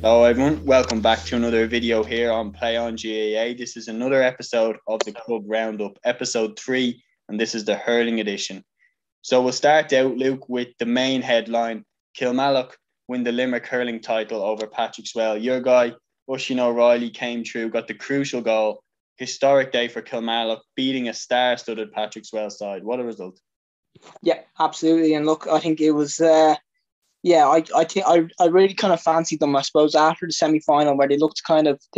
Hello everyone, welcome back to another video here on Play on GAA. This is another episode of the Club Roundup, episode 3, and this is the Hurling edition. So we'll start out, Luke, with the main headline. Kilmallock win the Limerick Hurling title over Patrick Swell. Your guy, Oisin O'Reilly, came through, got the crucial goal. Historic day for Kilmallock, beating a star-studded Patrick Swell side. What a result. Yeah, absolutely. And look, I think it was... I really kind of fancied them, I suppose, after the semi-final where they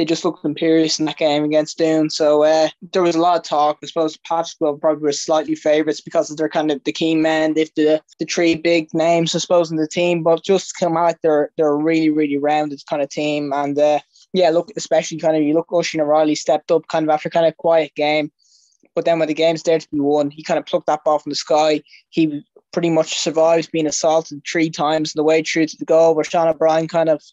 just looked imperious in that game against Doon. So there was a lot of talk. I suppose Patrick probably were slightly favourites because of their kind of the key men. They've the three big names, I suppose, in the team. But just come out, they're a really, really rounded kind of team. And look, especially kind of you look, Oisin O'Reilly stepped up kind of after kind of a quiet game. But then when the game's there to be won, he kind of plucked that ball from the sky. He pretty much survives being assaulted 3 times on the way through to the goal, where Sean O'Brien kind of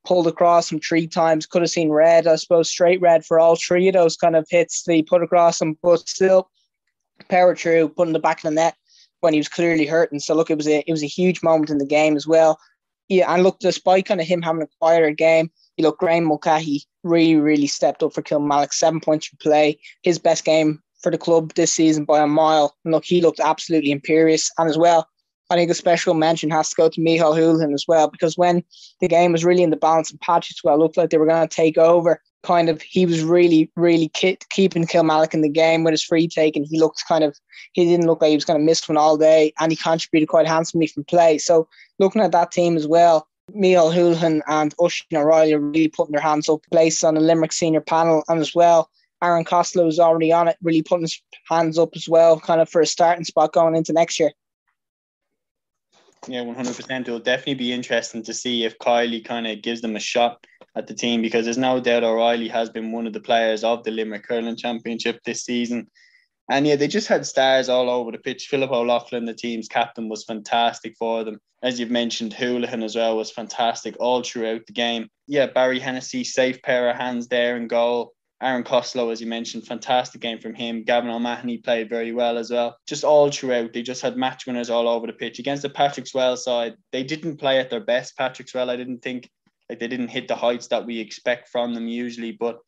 pulled across him 3 times. Could have seen red, I suppose, straight red for all 3 of those kind of hits that he put across him, but still power through, put in the back of the net when he was clearly hurting. So look, it was a huge moment in the game as well. Yeah, and look, despite kind of him having a quieter game, you look, Graham Mulcahy really, really stepped up for Kilmallock. 7 points for play, his best game for the club this season by a mile. And look, he looked absolutely imperious. And as well, I think a special mention has to go to Micheál Houlihan as well, because when the game was really in the balance and Patrick Swell looked like they were going to take over, he was really, really keeping Kilmallock in the game with his free take, and he didn't look like he was going to miss one all day, and he contributed quite handsomely from play. So looking at that team as well, Micheál Houlihan and Oisin O'Reilly are really putting their hands up, placed on the Limerick senior panel, and as well, Aaron Costello is already on it, really putting his hands up as well, kind of for a starting spot going into next year. Yeah, 100%. It'll definitely be interesting to see if Kiley kind of gives them a shot at the team, because there's no doubt O'Reilly has been one of the players of the Limerick Hurling Championship this season. And yeah, they just had stars all over the pitch. Philip O'Loughlin, the team's captain, was fantastic for them. As you've mentioned, Houlihan as well was fantastic all throughout the game. Yeah, Barry Hennessy, safe pair of hands there in goal. Aaron Costello, as you mentioned, fantastic game from him. Gavin O'Mahony played very well as well. Just all throughout, they just had match winners all over the pitch. Against the Patrick Swell side, they didn't play at their best, Patrick Swell. I didn't think, they didn't hit the heights that we expect from them usually, but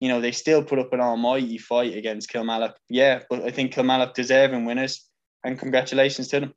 they still put up an almighty fight against Kilmallock. Yeah, but I think Kilmallock deserving winners, and congratulations to them.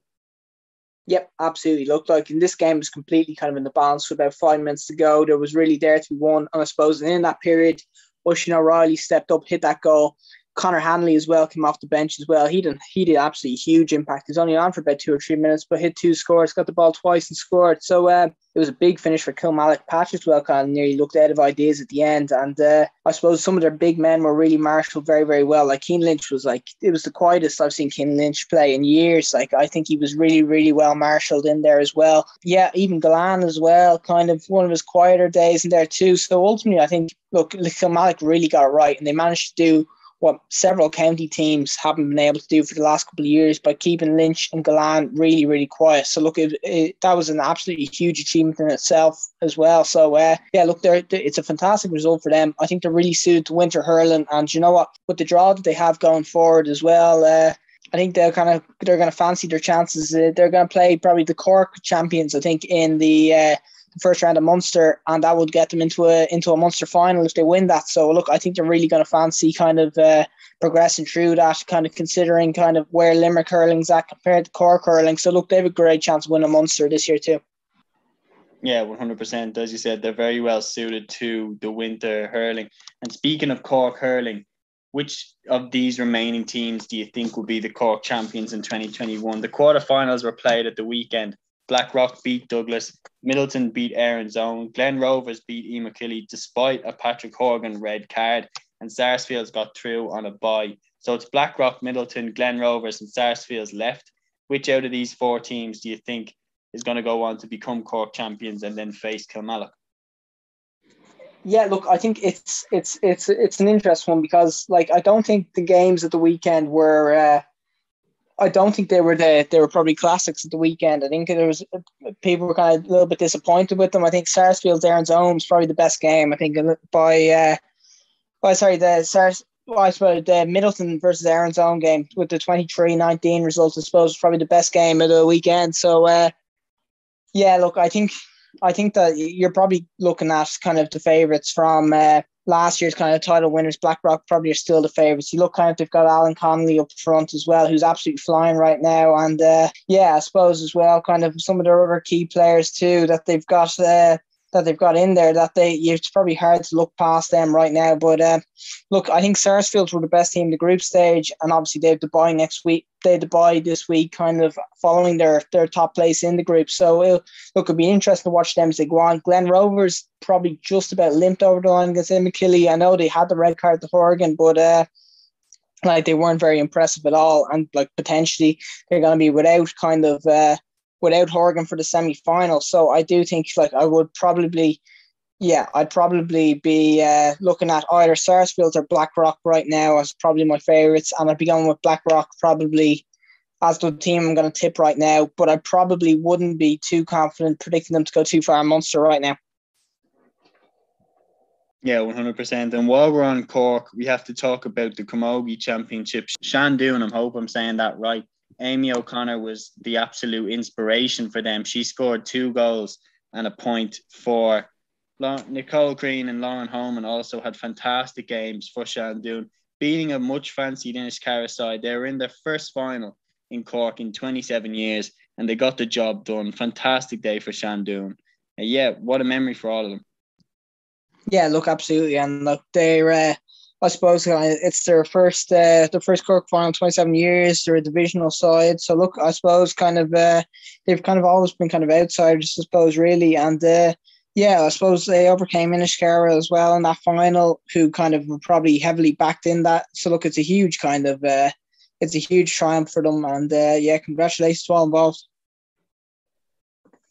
Yep, absolutely. Looked like in this game was completely kind of in the balance with about 5 minutes to go. There was really there to be won, and I suppose in that period, Oisin O'Reilly stepped up, hit that goal. Connor Hanley as well came off the bench as well. He did absolutely huge impact. He was only on for about 2 or 3 minutes, but hit 2 scores, got the ball twice and scored. So it was a big finish for Kilmallock. Patrick Swell kind of nearly looked out of ideas at the end. And I suppose some of their big men were really marshalled very, very well. Like Cian Lynch it was the quietest I've seen Cian Lynch play in years. Like I think he was really, really well marshalled in there as well. Yeah, even Galan as well, kind of one of his quieter days in there too. So ultimately, I think, look, Kilmallock really got it right, and they managed to do what several county teams haven't been able to do for the last couple of years by keeping Lynch and Galan really, really quiet. So look, that was an absolutely huge achievement in itself as well. So look, it's a fantastic result for them. I think they're really suited to winter hurling, and you know what, with the draw that they have going forward as well, I think they're going to fancy their chances. They're going to play probably the Cork champions, I think, in the first round of Munster, and that would get them into a Munster final if they win that. So look, I think they're really going to fancy kind of progressing through that, kind of considering kind of where Limerick hurling's at compared to Cork hurling. So look, they have a great chance of winning Munster this year too. Yeah, 100%. As you said, they're very well suited to the winter hurling. And speaking of Cork hurling, which of these remaining teams do you think will be the Cork champions in 2021? The quarterfinals were played at the weekend. Blackrock beat Douglas, Middleton beat Erin's Own, Glen Rovers beat Emerkilly despite a Patrick Horgan red card, and Sarsfield's got through on a bye. So it's Blackrock, Middleton, Glen Rovers and Sarsfield's left. Which out of these 4 teams do you think is going to go on to become Cork champions and then face Kilmallock? Yeah, look, I think it's an interesting one, because like I don't think the games at the weekend were I don't think they were probably classics at the weekend. I think there was people were kind of a little bit disappointed with them. I think Sarsfield's Erin's Own was probably the best game. I think the Middleton versus Erin's Own game with the 23-19 results, I suppose, was probably the best game of the weekend. So look, I think I think that you're probably looking at kind of the favourites from last year's kind of title winners. Blackrock probably are still the favourites. You look kind of, they've got Alan Connolly up front as well, who's absolutely flying right now. And I suppose as well, kind of some of their other key players too that they've got in there it's probably hard to look past them right now. But look, I think Sarsfields were the best team in the group stage, and obviously they have the bye next week. They had the bye this week, kind of following their top place in the group. So it'll be interesting to watch them as they go on. Glen Rovers probably just about limped over the line against Enniskillen. I know they had the red card to Horgan, but they weren't very impressive at all, and potentially they're going to be without Horgan for the semi-final. So I do think I'd probably be looking at either Sarsfields or Blackrock right now as probably my favourites, and I'd be going with Blackrock probably as the team I'm going to tip right now, but I probably wouldn't be too confident predicting them to go too far in Munster right now. Yeah, 100%. And while we're on Cork, we have to talk about the Camogie Championship. Shandoon, I hope I'm saying that right. Amy O'Connor was the absolute inspiration for them. She scored 2 goals and a point for Nicole Green, and Lauren Holman also had fantastic games for Shandoon, beating a much fancied Inniscarra side. They were in their first final in Cork in 27 years, and they got the job done. Fantastic day for Shandoon. What a memory for all of them. Yeah, look, absolutely. And look, they're I suppose it's their first Cork final in 27 years. They're a divisional side. So look, I suppose they've kind of always been kind of outsiders, I suppose, really. And I suppose they overcame Inniscarra as well in that final, who kind of were probably heavily backed in that. So look, it's a huge it's a huge triumph for them. And congratulations to all involved.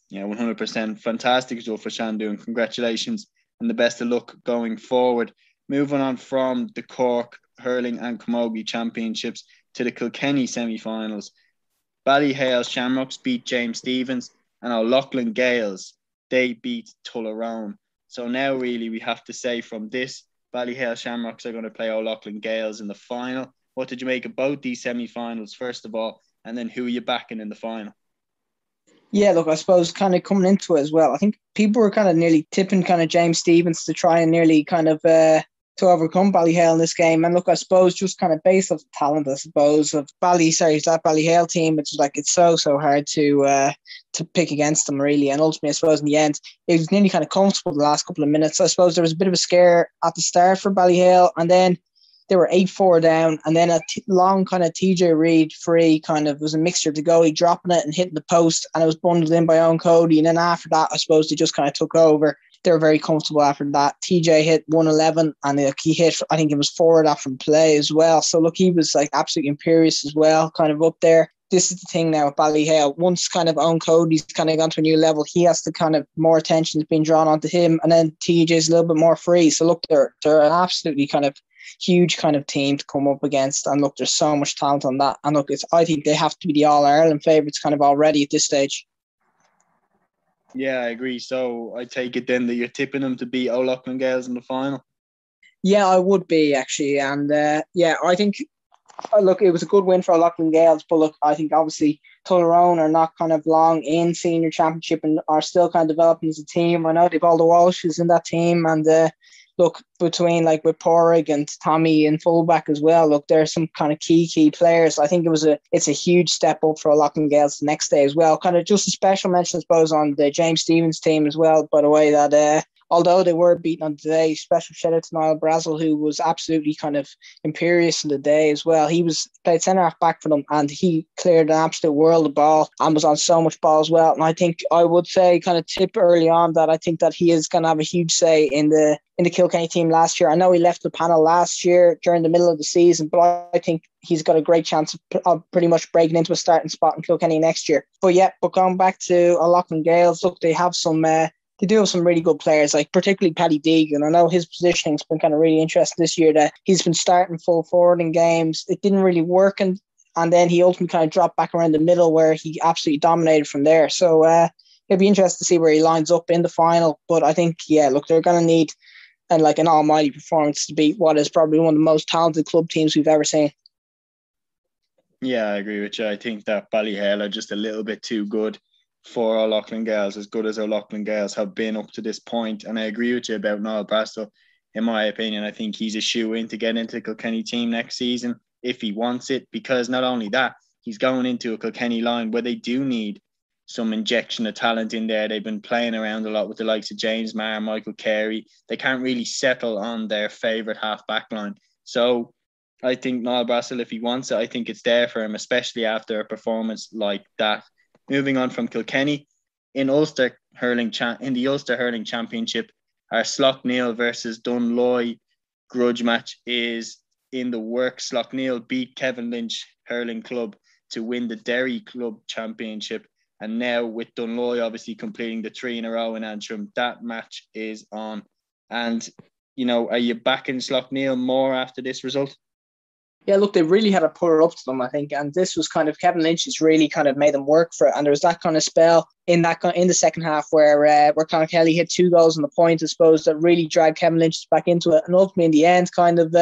Yeah, 100%. Fantastic result for Shandoon. Congratulations and the best of luck going forward. Moving on from the Cork Hurling and Camogie Championships to the Kilkenny semi-finals. Ballyhale Shamrocks beat James Stephens, and O'Loughlin Gales, they beat Tullaroan. So now really we have to say from this, Ballyhale Shamrocks are going to play O'Loughlin Gales in the final. What did you make of both these semi-finals, first of all, and then who are you backing in the final? Yeah, look, I suppose kind of coming into it as well, I think people were kind of nearly tipping kind of James Stephens to try and nearly kind of to overcome Ballyhale in this game. And look, I suppose just kind of based off the talent, I suppose, of that Ballyhale team, it's so hard to pick against them, really. And ultimately, I suppose in the end, it was nearly kind of comfortable the last couple of minutes. I suppose there was a bit of a scare at the start for Ballyhale, and then they were 8-4 down, and then a long kind of TJ Reid free kind of was a mixture of the goalie dropping it and hitting the post, and it was bundled in by Owen Cody. And then after that, I suppose they just kind of took over. They were very comfortable after that. TJ hit 111, and he hit, I think it was 4 of that from play as well. So look, he was absolutely imperious as well, kind of up there. This is the thing now with Ballyhale. Once kind of Owen Cody's kind of gone to a new level, he has to kind of more attention is being drawn onto him, and then TJ's a little bit more free. So look, they're an absolutely kind of huge kind of team to come up against, and look, there's so much talent on that. And look, I think they have to be the All-Ireland favourites kind of already at this stage. Yeah, I agree. So I take it then that you're tipping them to beat O'Loughlin Gales in the final? Yeah, I would be actually. And I think, look, it was a good win for O'Loughlin Gales, but look, I think obviously Tullaroan are not kind of long in senior championship and are still kind of developing as a team. I know they've all the Walshes in that team, and look, between with Porrig and Tommy and fullback as well, look, there's some kind of key players. I think it's a huge step up for O'Loughlin Gales the next day as well. Kind of just a special mention, I suppose, on the James Stephens team as well, by the way, that although they were beaten on today, special shout out to Niall Brazel, who was absolutely kind of imperious in the day as well. He played centre half back for them, and he cleared an absolute world of ball and was on so much ball as well. And I think I would say kind of tip early on that I think that he is going to have a huge say in the Kilkenny team last year. I know he left the panel last year during the middle of the season, but I think he's got a great chance of pretty much breaking into a starting spot in Kilkenny next year. But going back to O'Loughlin Gales, look, they have some they do have some really good players, particularly Paddy Deegan. I know his positioning's been kind of really interesting this year, that he's been starting full forward in games. It didn't really work, and then he ultimately kind of dropped back around the middle where he absolutely dominated from there. So it'll be interesting to see where he lines up in the final. But I think, look, they're going to need an almighty performance to beat what is probably one of the most talented club teams we've ever seen. Yeah, I agree with you. I think that Ballyhale are just a little bit too good for our Loughlin Gales, as good as our Loughlin Gales have been up to this point. And I agree with you about Niall Brasso. In my opinion, I think he's a shoe-in to get into the Kilkenny team next season if he wants it, because not only that, he's going into a Kilkenny line where they do need some injection of talent in there. They've been playing around a lot with the likes of James Maher, Michael Carey. They can't really settle on their favourite half-back line. So I think Niall Brassel, if he wants it, I think it's there for him, especially after a performance like that. Moving on from Kilkenny, in the Ulster Hurling Championship, our Slough-Neil versus Dunloy grudge match is in the works. Slough-Neil beat Kevin Lynch Hurling Club to win the Derry Club Championship. And now with Dunloy obviously completing the 3 in a row in Antrim, that match is on. And, are you backing Slough-Neil more after this result? Yeah, look, they really had to put it up to them, I think. And this was kind of Kevin Lynch has really kind of made them work for it. And there was that kind of spell in the second half where Conor Kelly hit 2 goals on the point, I suppose, that really dragged Kevin Lynch back into it. And ultimately, in the end, kind of,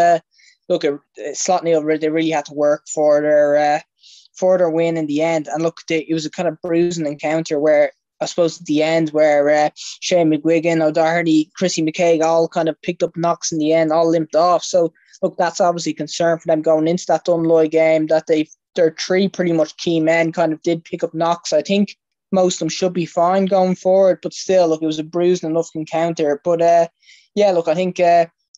Slough-Neil, they really had to work for their win in the end. And look, it was a kind of bruising encounter where, I suppose, at the end, where Shane McGuigan, O'Doherty, Chrissy McKaig all kind of picked up knocks in the end, all limped off. So, look, that's obviously a concern for them going into that Dunloy game, that their 3 pretty much key men kind of did pick up knocks. I think most of them should be fine going forward, but still, look, it was a bruising enough encounter. But I think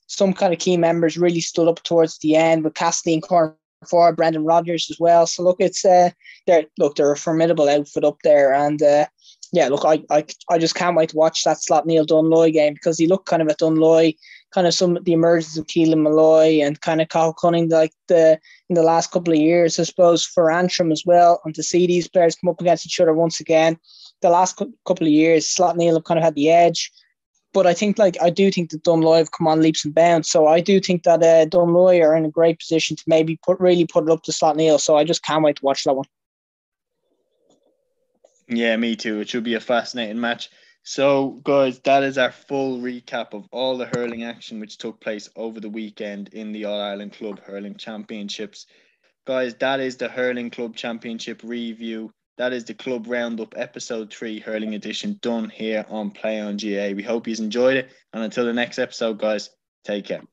some kind of key members really stood up towards the end with Cassidy and Corn for Brendan Rodgers as well. So look, it's they're a formidable outfit up there, and I just can't wait to watch that Slough-Neil Dunloy game, because he looked kind of at Dunloy, kind of some of the emergence of Keelan Malloy and kind of Cathal Cunning in the last couple of years, I suppose, for Antrim as well, and to see these players come up against each other once again. The last couple of years, Slough-Neil have kind of had the edge. But I do think that Dunloy have come on leaps and bounds. So I do think that Dunloy are in a great position to maybe put it up to Slough-Neil. So I just can't wait to watch that one. Yeah, me too. It should be a fascinating match. So, guys, that is our full recap of all the hurling action which took place over the weekend in the All-Ireland Club Hurling Championships. Guys, that is the Hurling Club Championship review. That is the Club Roundup Episode 3 Hurling Edition done here on Play on GAA. We hope you enjoyed it. And until the next episode, guys, take care.